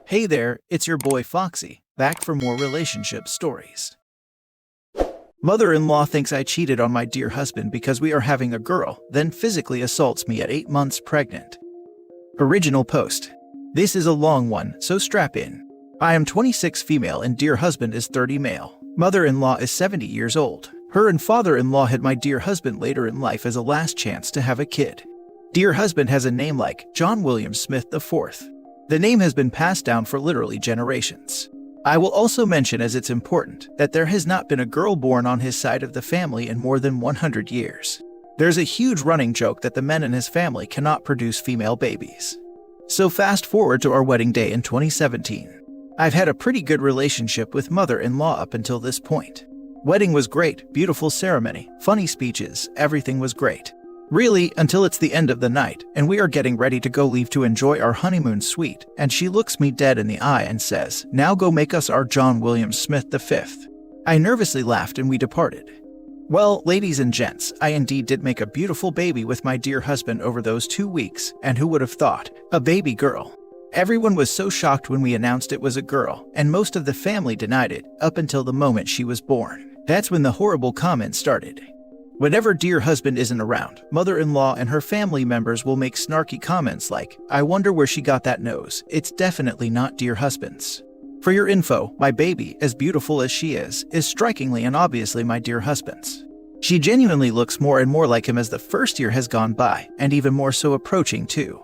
Hey there, it's your boy Foxy, back for more relationship stories. Mother-in-law thinks I cheated on my dear husband because we are having a girl, then physically assaults me at 8 months pregnant. Original post. This is a long one, so strap in. I am 26 female and dear husband is 30 male. Mother-in-law is 70 years old. Her and father-in-law had my dear husband later in life as a last chance to have a kid. Dear husband has a name like John William Smith IV. The name has been passed down for literally generations. I will also mention, as it's important, that there has not been a girl born on his side of the family in more than 100 years. There's a huge running joke that the men in his family cannot produce female babies. So fast forward to our wedding day in 2017. I've had a pretty good relationship with mother-in-law up until this point. Wedding was great, beautiful ceremony, funny speeches, everything was great. Really, until it's the end of the night, and we are getting ready to go leave to enjoy our honeymoon suite, and she looks me dead in the eye and says, "Now go make us our John William Smith V." I nervously laughed and we departed. Well, ladies and gents, I indeed did make a beautiful baby with my dear husband over those 2 weeks, and who would have thought? A baby girl. Everyone was so shocked when we announced it was a girl, and most of the family denied it, up until the moment she was born. That's when the horrible comments started. Whenever dear husband isn't around, mother-in-law and her family members will make snarky comments like, "I wonder where she got that nose. It's definitely not dear husband's." For your info, my baby, as beautiful as she is strikingly and obviously my dear husband's. She genuinely looks more and more like him as the first year has gone by, and even more so approaching too.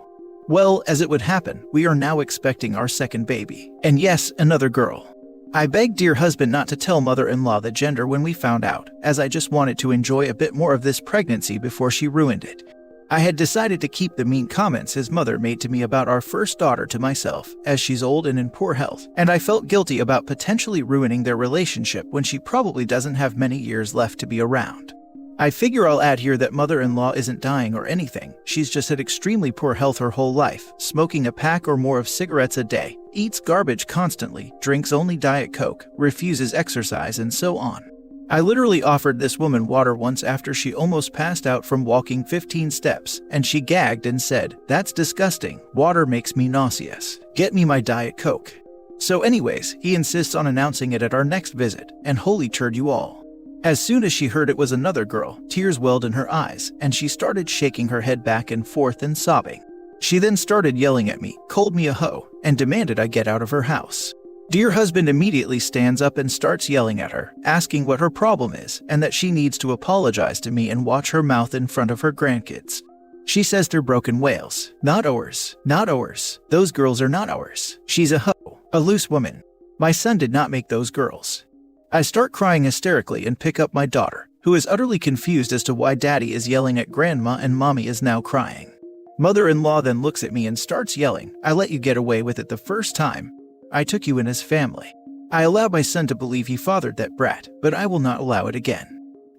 Well, as it would happen, we are now expecting our second baby. And yes, another girl. I begged dear husband not to tell mother-in-law the gender when we found out, as I just wanted to enjoy a bit more of this pregnancy before she ruined it. I had decided to keep the mean comments his mother made to me about our first daughter to myself, as she's old and in poor health, and I felt guilty about potentially ruining their relationship when she probably doesn't have many years left to be around. I figure I'll add here that mother-in-law isn't dying or anything, she's just had extremely poor health her whole life, smoking a pack or more of cigarettes a day, eats garbage constantly, drinks only Diet Coke, refuses exercise, and so on. I literally offered this woman water once after she almost passed out from walking 15 steps, and she gagged and said, "That's disgusting, water makes me nauseous. Get me my Diet Coke." So anyways, he insists on announcing it at our next visit, and holy turd you all. As soon as she heard it was another girl, tears welled in her eyes, and she started shaking her head back and forth and sobbing. She then started yelling at me, called me a hoe, and demanded I get out of her house. Dear husband immediately stands up and starts yelling at her, asking what her problem is, and that she needs to apologize to me and watch her mouth in front of her grandkids. She says they're broken whales. Not ours. Not ours. Those girls are not ours. She's a hoe. A loose woman. My son did not make those girls. I start crying hysterically and pick up my daughter, who is utterly confused as to why daddy is yelling at grandma and mommy is now crying. Mother-in-law then looks at me and starts yelling, "I let you get away with it the first time. I took you in as family. I allowed my son to believe he fathered that brat, but I will not allow it again."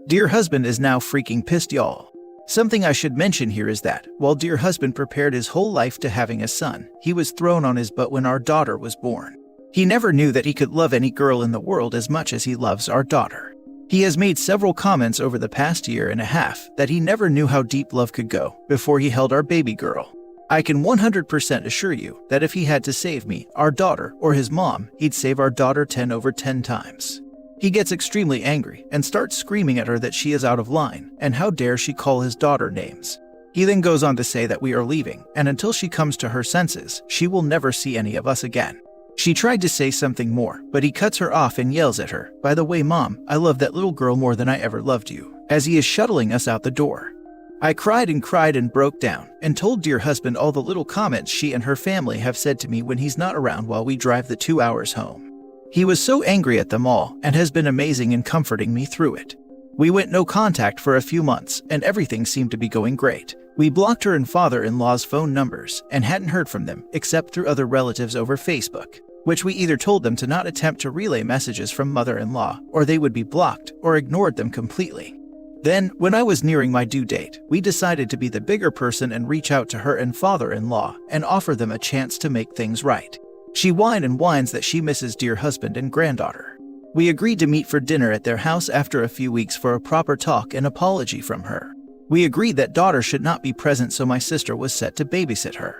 Dear husband is now freaking pissed, y'all. Something I should mention here is that, while dear husband prepared his whole life to having a son, he was thrown on his butt when our daughter was born. He never knew that he could love any girl in the world as much as he loves our daughter. He has made several comments over the past year and a half that he never knew how deep love could go before he held our baby girl. I can 100% assure you that if he had to save me, our daughter, or his mom, he'd save our daughter 10 over 10 times. He gets extremely angry and starts screaming at her that she is out of line, and how dare she call his daughter names. He then goes on to say that we are leaving, and until she comes to her senses, she will never see any of us again. She tried to say something more, but he cuts her off and yells at her, "By the way, Mom, I love that little girl more than I ever loved you," as he is shuttling us out the door. I cried and broke down, and told dear husband all the little comments she and her family have said to me when he's not around while we drive the 2 hours home. He was so angry at them all, and has been amazing in comforting me through it. We went no contact for a few months, and everything seemed to be going great. We blocked her and father-in-law's phone numbers, and hadn't heard from them, except through other relatives over Facebook, which we either told them to not attempt to relay messages from mother-in-law, or they would be blocked, or ignored them completely. Then, when I was nearing my due date, we decided to be the bigger person and reach out to her and father-in-law, and offer them a chance to make things right. She whined and whines that she misses dear husband and granddaughter. We agreed to meet for dinner at their house after a few weeks for a proper talk and apology from her. We agreed that daughter should not be present, so my sister was set to babysit her.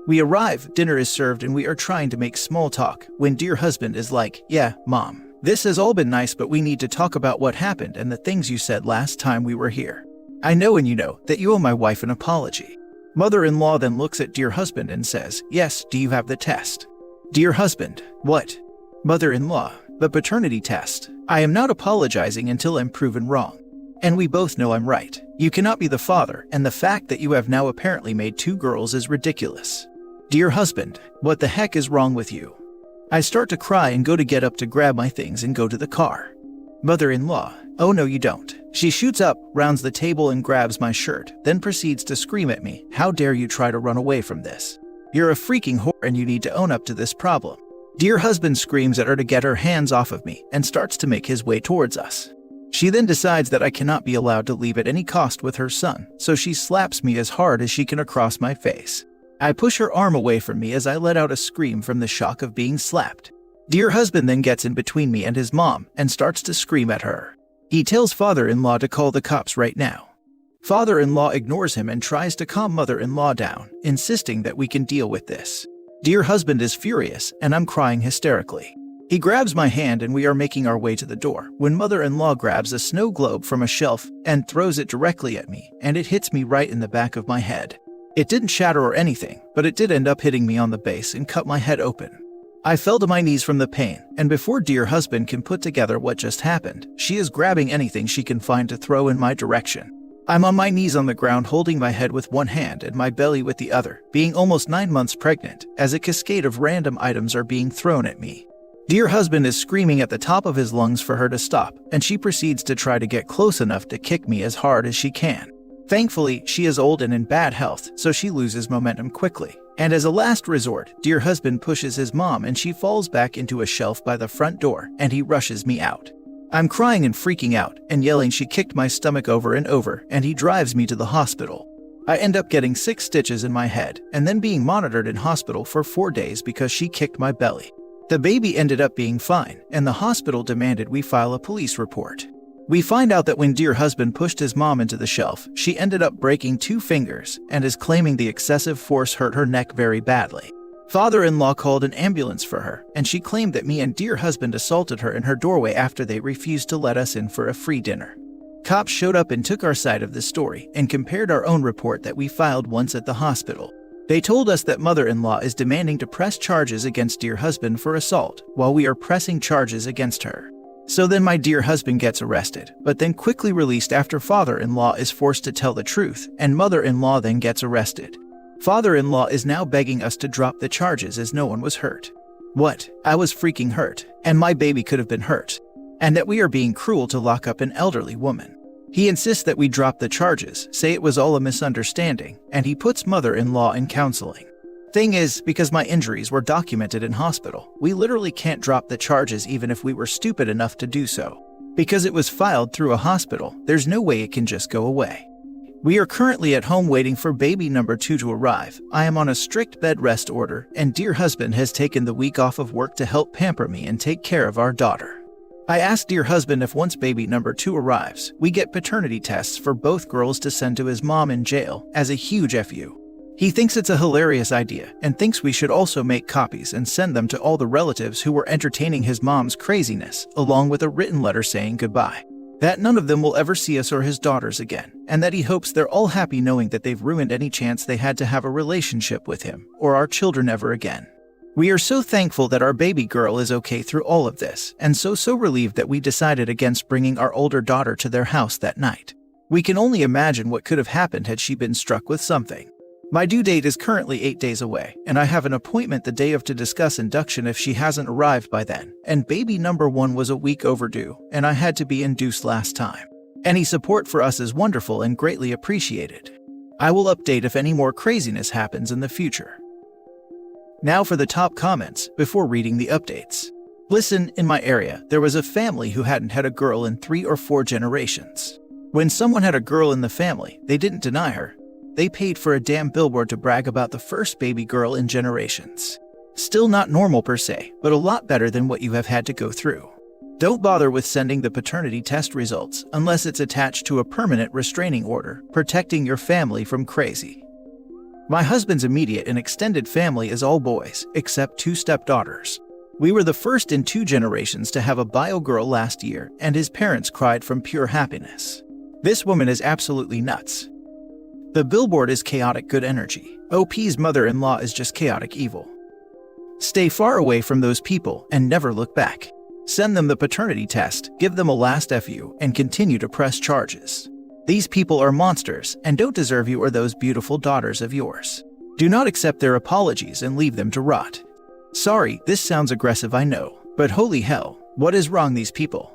We arrive, dinner is served, and we are trying to make small talk when dear husband is like, "Yeah, Mom, this has all been nice, but we need to talk about what happened and the things you said last time we were here. I know and you know that you owe my wife an apology." Mother-in-law then looks at dear husband and says, "Yes, do you have the test?" Dear husband, "What?" Mother-in-law, "The paternity test. I am not apologizing until I'm proven wrong. And we both know I'm right. You cannot be the father, and the fact that you have now apparently made 2 girls is ridiculous." Dear husband, "What the heck is wrong with you?" I start to cry and go to get up to grab my things and go to the car. Mother-in-law, "Oh no you don't." She shoots up, rounds the table and grabs my shirt, then proceeds to scream at me, "How dare you try to run away from this? You're a freaking whore and you need to own up to this problem." Dear husband screams at her to get her hands off of me and starts to make his way towards us. She then decides that I cannot be allowed to leave at any cost with her son, so she slaps me as hard as she can across my face. I push her arm away from me as I let out a scream from the shock of being slapped. Dear husband then gets in between me and his mom and starts to scream at her. He tells father-in-law to call the cops right now. Father-in-law ignores him and tries to calm mother-in-law down, insisting that we can deal with this. Dear husband is furious and I'm crying hysterically. He grabs my hand and we are making our way to the door when mother-in-law grabs a snow globe from a shelf and throws it directly at me, and it hits me right in the back of my head. It didn't shatter or anything, but it did end up hitting me on the base and cut my head open. I fell to my knees from the pain, and before dear husband can put together what just happened, she is grabbing anything she can find to throw in my direction. I'm on my knees on the ground holding my head with one hand and my belly with the other, being almost 9 months pregnant, as a cascade of random items are being thrown at me. Dear husband is screaming at the top of his lungs for her to stop, and she proceeds to try to get close enough to kick me as hard as she can. Thankfully, she is old and in bad health, so she loses momentum quickly. And as a last resort, dear husband pushes his mom and she falls back into a shelf by the front door, and he rushes me out. I'm crying and freaking out and yelling she kicked my stomach over and over, and he drives me to the hospital. I end up getting 6 stitches in my head and then being monitored in hospital for 4 days because she kicked my belly. The baby ended up being fine, and the hospital demanded we file a police report. We find out that when dear husband pushed his mom into the shelf, she ended up breaking 2 fingers and is claiming the excessive force hurt her neck very badly. Father-in-law called an ambulance for her, and she claimed that me and dear husband assaulted her in her doorway after they refused to let us in for a free dinner. Cops showed up and took our side of the story and compared our own report that we filed once at the hospital. They told us that mother-in-law is demanding to press charges against dear husband for assault, while we are pressing charges against her. So then my dear husband gets arrested, but then quickly released after father-in-law is forced to tell the truth, and mother-in-law then gets arrested. Father-in-law is now begging us to drop the charges as no one was hurt. What? I was freaking hurt, and my baby could have been hurt. And that we are being cruel to lock up an elderly woman. He insists that we drop the charges, say it was all a misunderstanding, and he puts mother-in-law in counseling. Thing is, because my injuries were documented in hospital, we literally can't drop the charges even if we were stupid enough to do so. Because it was filed through a hospital, there's no way it can just go away. We are currently at home waiting for baby number 2 to arrive. I am on a strict bed rest order, and dear husband has taken the week off of work to help pamper me and take care of our daughter. I asked dear husband if once baby number 2 arrives, we get paternity tests for both girls to send to his mom in jail as a huge FU. He thinks it's a hilarious idea and thinks we should also make copies and send them to all the relatives who were entertaining his mom's craziness, along with a written letter saying goodbye. That none of them will ever see us or his daughters again, and that he hopes they're all happy knowing that they've ruined any chance they had to have a relationship with him or our children ever again. We are so thankful that our baby girl is okay through all of this, and so relieved that we decided against bringing our older daughter to their house that night. We can only imagine what could have happened had she been struck with something. My due date is currently 8 days away, and I have an appointment the day of to discuss induction if she hasn't arrived by then, and baby number 1 was a week overdue, and I had to be induced last time. Any support for us is wonderful and greatly appreciated. I will update if any more craziness happens in the future. Now for the top comments before reading the updates. Listen, in my area, there was a family who hadn't had a girl in 3 or 4 generations. When someone had a girl in the family, they didn't deny her. They paid for a damn billboard to brag about the first baby girl in generations. Still not normal per se, but a lot better than what you have had to go through. Don't bother with sending the paternity test results unless it's attached to a permanent restraining order, protecting your family from crazy. My husband's immediate and extended family is all boys, except 2 stepdaughters. We were the first in 2 generations to have a bio girl last year, and his parents cried from pure happiness. This woman is absolutely nuts. The billboard is chaotic good energy. OP's mother-in-law is just chaotic evil. Stay far away from those people and never look back. Send them the paternity test, give them a last FU, and continue to press charges. These people are monsters and don't deserve you or those beautiful daughters of yours. Do not accept their apologies and leave them to rot. Sorry, this sounds aggressive, I know, but holy hell, what is wrong these people?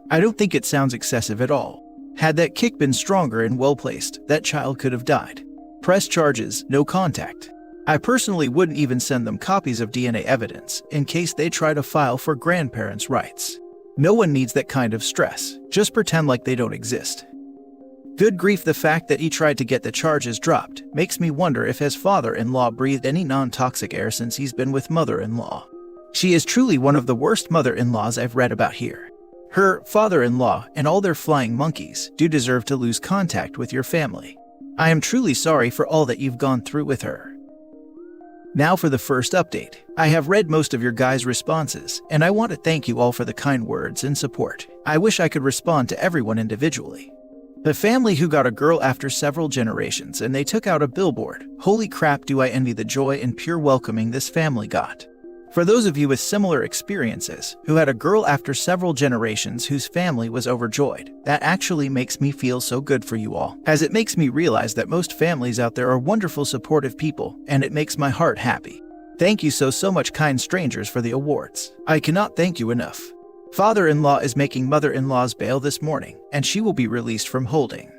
I don't think it sounds excessive at all. Had that kick been stronger and well-placed, that child could have died. Press charges, no contact. I personally wouldn't even send them copies of DNA evidence in case they try to file for grandparents' rights. No one needs that kind of stress. Just pretend like they don't exist. Good grief, the fact that he tried to get the charges dropped makes me wonder if his father-in-law breathed any non-toxic air since he's been with mother-in-law. She is truly one of the worst mother-in-laws I've read about here. Her father-in-law and all their flying monkeys do deserve to lose contact with your family. I am truly sorry for all that you've gone through with her. Now for the first update. I have read most of your guys' responses, and I want to thank you all for the kind words and support. I wish I could respond to everyone individually. The family who got a girl after several generations and they took out a billboard. Holy crap, do I envy the joy and pure welcoming this family got. For those of you with similar experiences, who had a girl after several generations whose family was overjoyed, that actually makes me feel so good for you all, as it makes me realize that most families out there are wonderful, supportive people, and it makes my heart happy. Thank you so much, kind strangers, for the awards. I cannot thank you enough. Father-in-law is making mother-in-law's bail this morning, and she will be released from holding.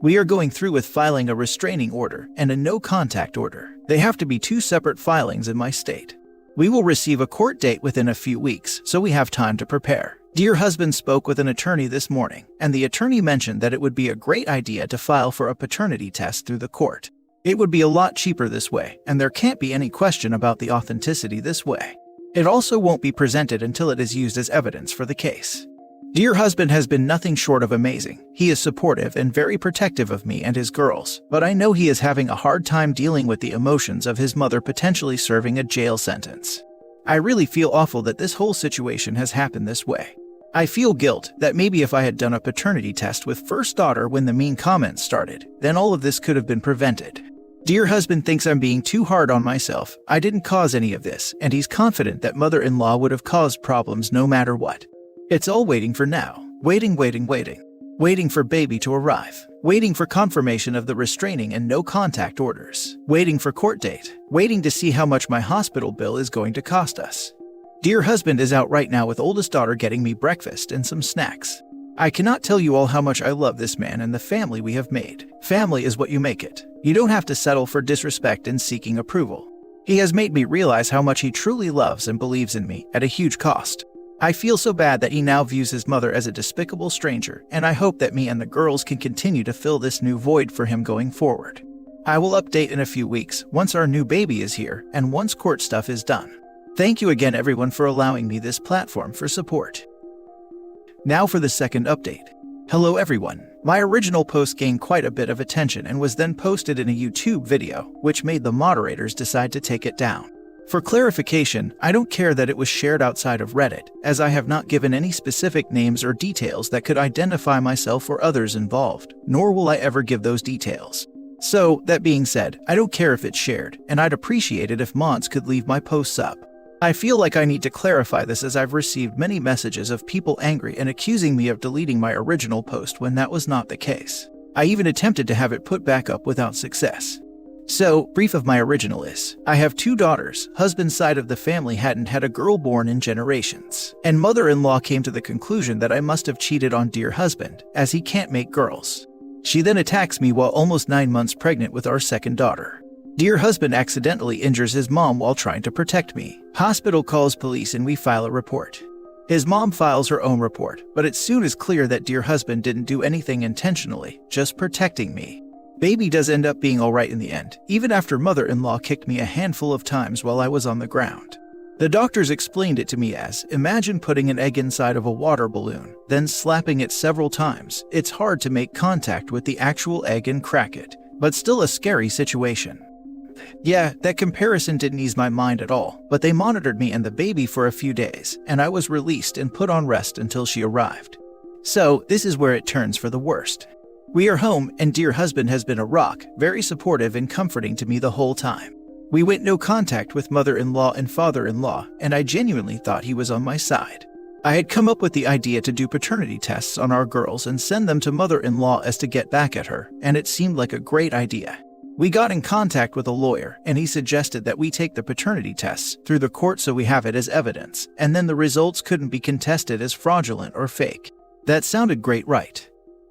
We are going through with filing a restraining order and a no-contact order. They have to be 2 separate filings in my state. We will receive a court date within a few weeks, so we have time to prepare. Dear husband spoke with an attorney this morning, and the attorney mentioned that it would be a great idea to file for a paternity test through the court. It would be a lot cheaper this way, and there can't be any question about the authenticity this way. It also won't be presented until it is used as evidence for the case. Dear husband has been nothing short of amazing. He is supportive and very protective of me and his girls, but I know he is having a hard time dealing with the emotions of his mother potentially serving a jail sentence. I really feel awful that this whole situation has happened this way. I feel guilt that maybe if I had done a paternity test with first daughter when the mean comments started, then all of this could have been prevented. Dear husband thinks I'm being too hard on myself. I didn't cause any of this, and he's confident that mother-in-law would have caused problems no matter what. It's all waiting for now. Waiting. Waiting for baby to arrive. Waiting for confirmation of the restraining and no contact orders. Waiting for court date. Waiting to see how much my hospital bill is going to cost us. Dear husband is out right now with oldest daughter getting me breakfast and some snacks. I cannot tell you all how much I love this man and the family we have made. Family is what you make it. You don't have to settle for disrespect and seeking approval. He has made me realize how much he truly loves and believes in me at a huge cost. I feel so bad that he now views his mother as a despicable stranger, and I hope that me and the girls can continue to fill this new void for him going forward. I will update in a few weeks once our new baby is here and once court stuff is done. Thank you again everyone for allowing me this platform for support. Now for the second update. Hello everyone. My original post gained quite a bit of attention and was then posted in a YouTube video, which made the moderators decide to take it down. For clarification, I don't care that it was shared outside of Reddit, as I have not given any specific names or details that could identify myself or others involved, nor will I ever give those details. So, that being said, I don't care if it's shared, and I'd appreciate it if mods could leave my posts up. I feel like I need to clarify this as I've received many messages of people angry and accusing me of deleting my original post when that was not the case. I even attempted to have it put back up without success. So, brief of my original is, I have 2 daughters, husband's side of the family hadn't had a girl born in generations, and mother-in-law came to the conclusion that I must have cheated on dear husband, as he can't make girls. She then attacks me while almost 9 months pregnant with our second daughter. Dear husband accidentally injures his mom while trying to protect me. Hospital calls police and we file a report. His mom files her own report, but it soon is clear that dear husband didn't do anything intentionally, just protecting me. Baby does end up being alright in the end, even after mother-in-law kicked me a handful of times while I was on the ground. The doctors explained it to me as, imagine putting an egg inside of a water balloon, then slapping it several times. It's hard to make contact with the actual egg and crack it, but still a scary situation. Yeah, that comparison didn't ease my mind at all, but they monitored me and the baby for a few days, and I was released and put on rest until she arrived. So, this is where it turns for the worst. We are home, and dear husband has been a rock, very supportive and comforting to me the whole time. We went no contact with mother-in-law and father-in-law, and I genuinely thought he was on my side. I had come up with the idea to do paternity tests on our girls and send them to mother-in-law as to get back at her, and it seemed like a great idea. We got in contact with a lawyer, and he suggested that we take the paternity tests through the court so we have it as evidence, and then the results couldn't be contested as fraudulent or fake. That sounded great, right?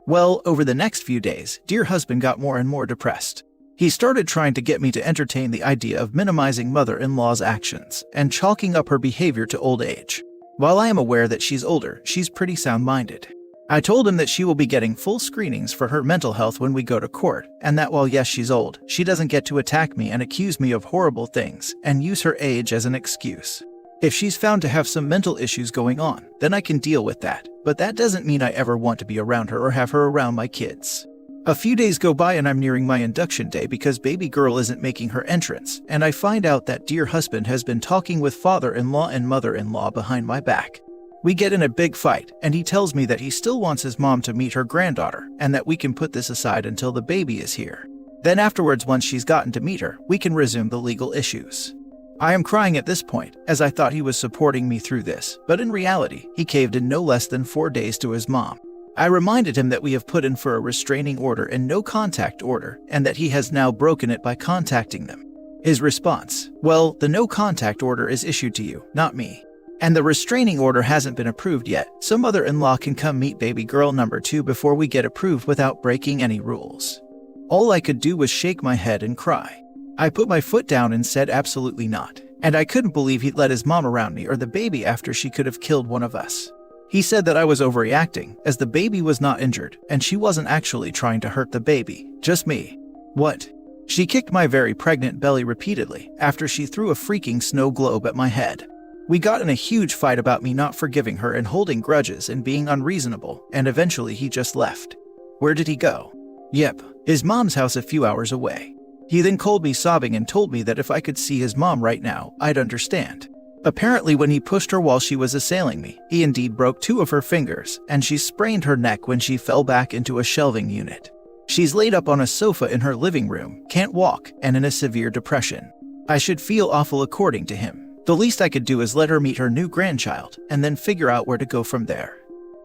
Well, over the next few days, dear husband got more and more depressed. He started trying to get me to entertain the idea of minimizing mother-in-law's actions and chalking up her behavior to old age. While I am aware that she's older, she's pretty sound-minded. I told him that she will be getting full screenings for her mental health when we go to court, and that while yes, she's old, she doesn't get to attack me and accuse me of horrible things and use her age as an excuse. If she's found to have some mental issues going on, then I can deal with that, but that doesn't mean I ever want to be around her or have her around my kids. A few days go by and I'm nearing my induction day because baby girl isn't making her entrance, and I find out that dear husband has been talking with father-in-law and mother-in-law behind my back. We get in a big fight, and he tells me that he still wants his mom to meet her granddaughter, and that we can put this aside until the baby is here. Then afterwards, once she's gotten to meet her, we can resume the legal issues. I am crying at this point, as I thought he was supporting me through this, but in reality, he caved in no less than 4 days to his mom. I reminded him that we have put in for a restraining order and no contact order, and that he has now broken it by contacting them. His response: well, the no contact order is issued to you, not me. And the restraining order hasn't been approved yet, so mother-in-law can come meet baby girl number 2 before we get approved without breaking any rules. All I could do was shake my head and cry. I put my foot down and said absolutely not, and I couldn't believe he'd let his mom around me or the baby after she could have killed one of us. He said that I was overreacting, as the baby was not injured, and she wasn't actually trying to hurt the baby, just me. What? She kicked my very pregnant belly repeatedly, after she threw a freaking snow globe at my head. We got in a huge fight about me not forgiving her and holding grudges and being unreasonable, and eventually he just left. Where did he go? Yep, his mom's house a few hours away. He then called me sobbing and told me that if I could see his mom right now, I'd understand. Apparently, when he pushed her while she was assailing me, he indeed broke 2 of her fingers, and she sprained her neck when she fell back into a shelving unit. She's laid up on a sofa in her living room, can't walk, and in a severe depression. I should feel awful according to him. The least I could do is let her meet her new grandchild, and then figure out where to go from there.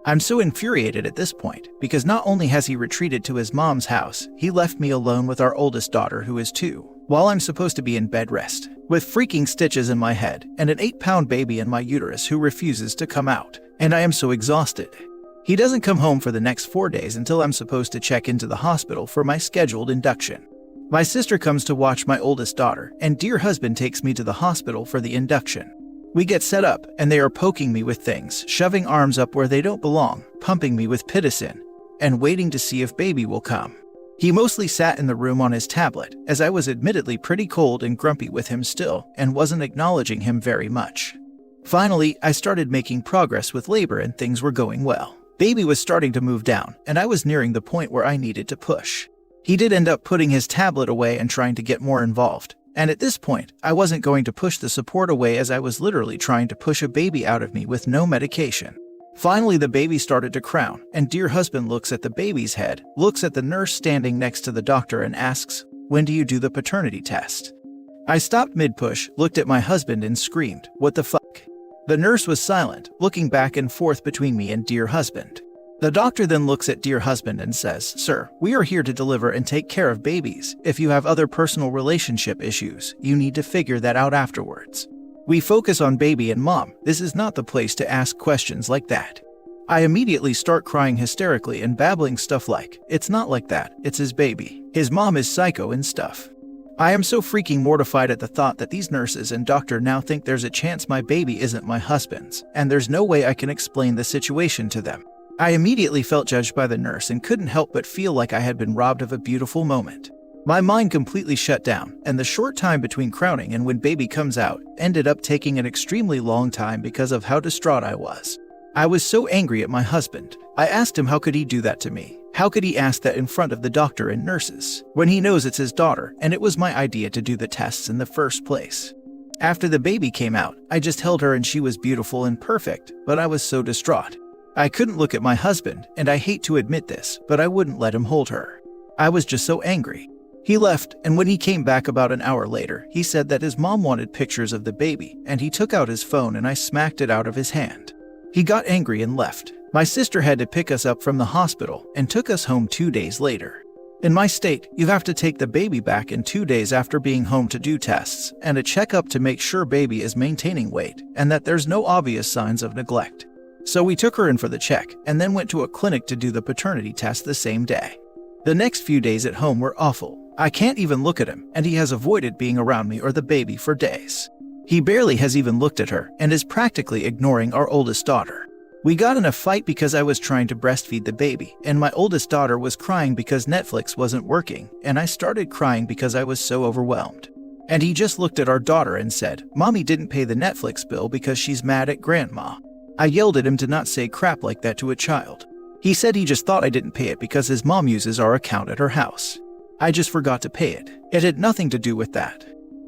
I'm so infuriated at this point, because not only has he retreated to his mom's house, he left me alone with our oldest daughter who is 2, while I'm supposed to be in bed rest, with freaking stitches in my head and an 8-pound baby in my uterus who refuses to come out, and I am so exhausted. He doesn't come home for the next 4 days until I'm supposed to check into the hospital for my scheduled induction. My sister comes to watch my oldest daughter, and dear husband takes me to the hospital for the induction. We get set up, and they are poking me with things, shoving arms up where they don't belong, pumping me with pitocin, and waiting to see if baby will come. He mostly sat in the room on his tablet, as I was admittedly pretty cold and grumpy with him still, and wasn't acknowledging him very much. Finally, I started making progress with labor and things were going well. Baby was starting to move down, and I was nearing the point where I needed to push. He did end up putting his tablet away and trying to get more involved. And at this point, I wasn't going to push the support away as I was literally trying to push a baby out of me with no medication. Finally, the baby started to crown, and dear husband looks at the baby's head, looks at the nurse standing next to the doctor and asks, "When do you do the paternity test?" I stopped mid-push, looked at my husband and screamed, "What the fuck?" The nurse was silent, looking back and forth between me and dear husband. The doctor then looks at dear husband and says, "Sir, we are here to deliver and take care of babies. If you have other personal relationship issues, you need to figure that out afterwards. We focus on baby and mom. This is not the place to ask questions like that." I immediately start crying hysterically and babbling stuff like, "It's not like that, it's his baby. His mom is psycho and stuff." I am so freaking mortified at the thought that these nurses and doctor now think there's a chance my baby isn't my husband's, and there's no way I can explain the situation to them. I immediately felt judged by the nurse and couldn't help but feel like I had been robbed of a beautiful moment. My mind completely shut down, and the short time between crowning and when baby comes out ended up taking an extremely long time because of how distraught I was. I was so angry at my husband. I asked him how could he do that to me, How could he ask that in front of the doctor and nurses, when he knows it's his daughter and it was my idea to do the tests in the first place? After the baby came out, I just held her and she was beautiful and perfect, but I was so distraught. I couldn't look at my husband, and I hate to admit this, but I wouldn't let him hold her. I was just so angry. He left, and when he came back about an hour later, he said that his mom wanted pictures of the baby, and he took out his phone and I smacked it out of his hand. He got angry and left. My sister had to pick us up from the hospital and took us home 2 days later. In my state, you have to take the baby back in 2 days after being home to do tests and a checkup to make sure baby is maintaining weight and that there's no obvious signs of neglect. So we took her in for the check and then went to a clinic to do the paternity test the same day. The next few days at home were awful. I can't even look at him, and he has avoided being around me or the baby for days. He barely has even looked at her and is practically ignoring our oldest daughter. We got in a fight because I was trying to breastfeed the baby, and my oldest daughter was crying because Netflix wasn't working, and I started crying because I was so overwhelmed. And he just looked at our daughter and said, "Mommy didn't pay the Netflix bill because she's mad at Grandma." I yelled at him to not say crap like that to a child. He said he just thought I didn't pay it because his mom uses our account at her house. I just forgot to pay it. It had nothing to do with that.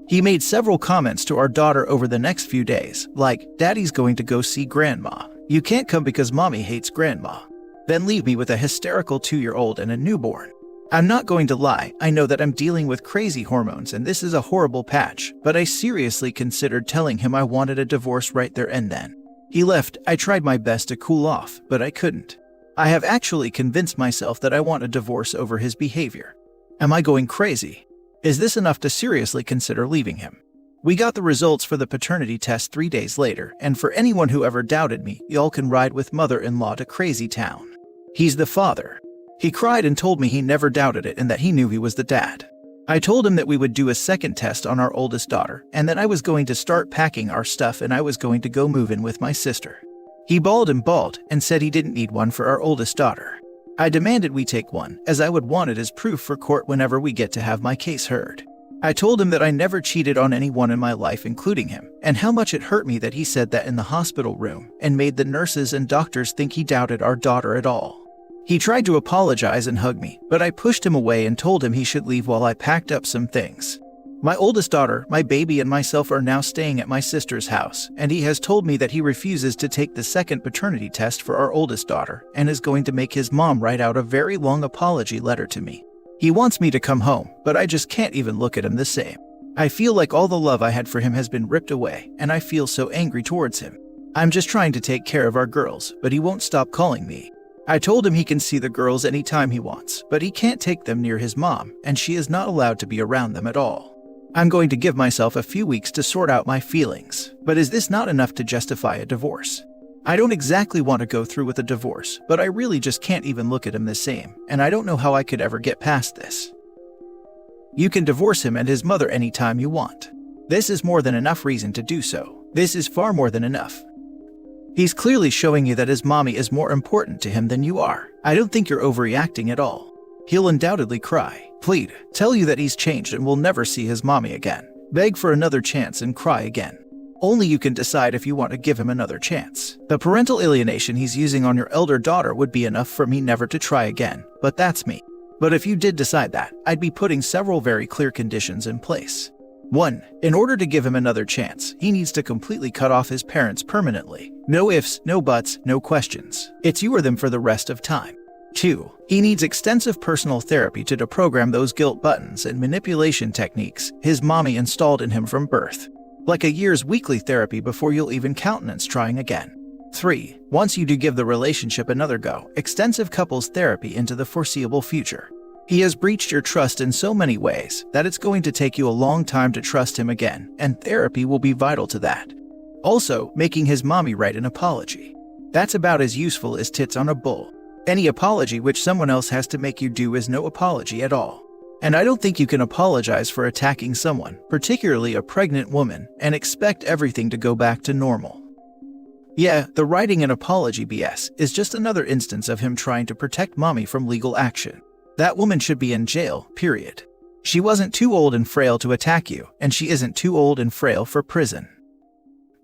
He made several comments to our daughter over the next few days, like, "Daddy's going to go see Grandma. You can't come because Mommy hates Grandma." Then leave me with a hysterical 2-year-old and a newborn. I'm not going to lie, I know that I'm dealing with crazy hormones and this is a horrible patch, but I seriously considered telling him I wanted a divorce right there and then. He left. I tried my best to cool off, but I couldn't. I have actually convinced myself that I want a divorce over his behavior. Am I going crazy? Is this enough to seriously consider leaving him? We got the results for the paternity test 3 days later, and for anyone who ever doubted me, y'all can ride with mother-in-law to Crazy Town. He's the father. He cried and told me he never doubted it and that he knew he was the dad. I told him that we would do a second test on our oldest daughter, and that I was going to start packing our stuff and I was going to go move in with my sister. He bawled and said he didn't need one for our oldest daughter. I demanded we take one, as I would want it as proof for court whenever we get to have my case heard. I told him that I never cheated on anyone in my life, including him, and how much it hurt me that he said that in the hospital room and made the nurses and doctors think he doubted our daughter at all. He tried to apologize and hug me, but I pushed him away and told him he should leave while I packed up some things. My oldest daughter, my baby, and myself are now staying at my sister's house, and he has told me that he refuses to take the second paternity test for our oldest daughter and is going to make his mom write out a very long apology letter to me. He wants me to come home, but I just can't even look at him the same. I feel like all the love I had for him has been ripped away, and I feel so angry towards him. I'm just trying to take care of our girls, but he won't stop calling me. I told him he can see the girls anytime he wants, but he can't take them near his mom, and she is not allowed to be around them at all. I'm going to give myself a few weeks to sort out my feelings, but is this not enough to justify a divorce? I don't exactly want to go through with a divorce, but I really just can't even look at him the same, and I don't know how I could ever get past this. You can divorce him and his mother anytime you want. This is more than enough reason to do so. This is far more than enough. He's clearly showing you that his mommy is more important to him than you are. I don't think you're overreacting at all. He'll undoubtedly cry, plead, tell you that he's changed and will never see his mommy again, beg for another chance and cry again. Only you can decide if you want to give him another chance. The parental alienation he's using on your elder daughter would be enough for me never to try again, but that's me. But if you did decide that, I'd be putting several very clear conditions in place. 1. In order to give him another chance, he needs to completely cut off his parents permanently. No ifs, no buts, no questions. It's you or them for the rest of time. 2. He needs extensive personal therapy to deprogram those guilt buttons and manipulation techniques his mommy installed in him from birth. Like a year's weekly therapy before you'll even countenance trying again. 3. Once you do give the relationship another go, extensive couples therapy into the foreseeable future. He has breached your trust in so many ways that it's going to take you a long time to trust him again, and therapy will be vital to that. Also, making his mommy write an apology. That's about as useful as tits on a bull. Any apology which someone else has to make you do is no apology at all. And I don't think you can apologize for attacking someone, particularly a pregnant woman, and expect everything to go back to normal. Yeah, the writing an apology BS is just another instance of him trying to protect mommy from legal action. That woman should be in jail, period. She wasn't too old and frail to attack you, and she isn't too old and frail for prison.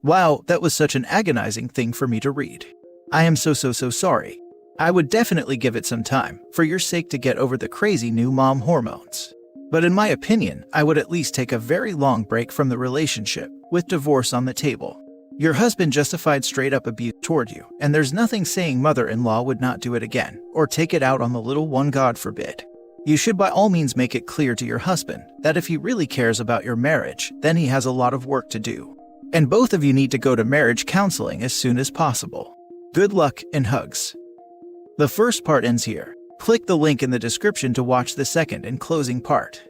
Wow, that was such an agonizing thing for me to read. I am so sorry. I would definitely give it some time, for your sake, to get over the crazy new mom hormones. But in my opinion, I would at least take a very long break from the relationship, with divorce on the table. Your husband justified straight-up abuse toward you, and there's nothing saying mother-in-law would not do it again, or take it out on the little one, God forbid. You should by all means make it clear to your husband that if he really cares about your marriage, then he has a lot of work to do. And both of you need to go to marriage counseling as soon as possible. Good luck and hugs. The first part ends here. Click the link in the description to watch the second and closing part.